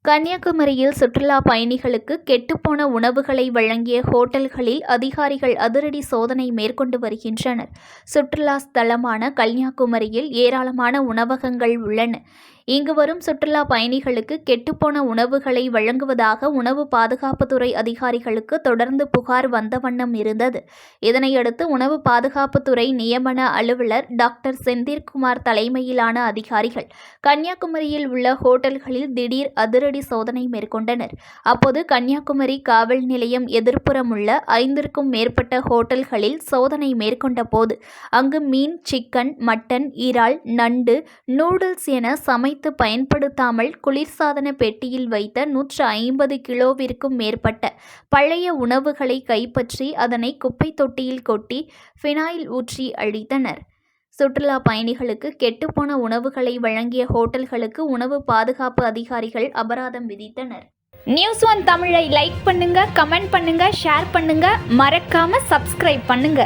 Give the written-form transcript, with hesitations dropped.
கன்னியாகுமரியில் சுற்றுலா பயணிகளுக்கு கெட்டுப்போன உணவுகளை வழங்கிய ஹோட்டல்களில் அதிகாரிகள் அதிரடி சோதனை மேற்கொண்டு வருகின்றனர். சுற்றுலா ஸ்தலமான கன்னியாகுமரியில் ஏராளமான உணவகங்கள் உள்ளன. இங்கு வரும் சுற்றுலா பயணிகளுக்கு கெட்டுப்போன உணவுகளை வழங்குவதாக உணவு பாதுகாப்புத்துறை அதிகாரிகளுக்கு தொடர்ந்து புகார் வந்த வண்ணம் இருந்தது. இதனையடுத்து உணவு பாதுகாப்புத்துறை நியமன அலுவலர் டாக்டர் செந்தில்குமார் தலைமையிலான அதிகாரிகள் கன்னியாகுமரியில் உள்ள ஹோட்டல்களில் திடீர் அதிரடி சோதனை மேற்கொண்டனர். அப்போது கன்னியாகுமரி காவல் நிலையம் எதிர்ப்புறம் உள்ள 5க்கும் மேற்பட்ட ஹோட்டல்களில் சோதனை மேற்கொண்ட போது அங்கு மீன், சிக்கன், மட்டன், இறால், நண்டு, நூடுல்ஸ் என சமைத்து பயன்படுத்தாமல் குளிர்சாதன பெட்டியில் வைத்த 150 கிலோவிற்கும் மேற்பட்ட பழைய உணவுகளை கைப்பற்றி அதனை குப்பை தொட்டியில் கொட்டி ஃபினாயில் ஊற்றி அழித்தனர். சுற்றுலா பயணிகளுக்கு கெட்டுப்போன உணவுகளை வழங்கிய ஹோட்டல்களுக்கு உணவு பாதுகாப்பு அதிகாரிகள் அபராதம் விதித்தனர். நியூஸ்1 தமிழை லைக் பண்ணுங்க, கமெண்ட் பண்ணுங்க, ஷேர் பண்ணுங்க, மறக்காம சப்ஸ்கிரைப் பண்ணுங்க.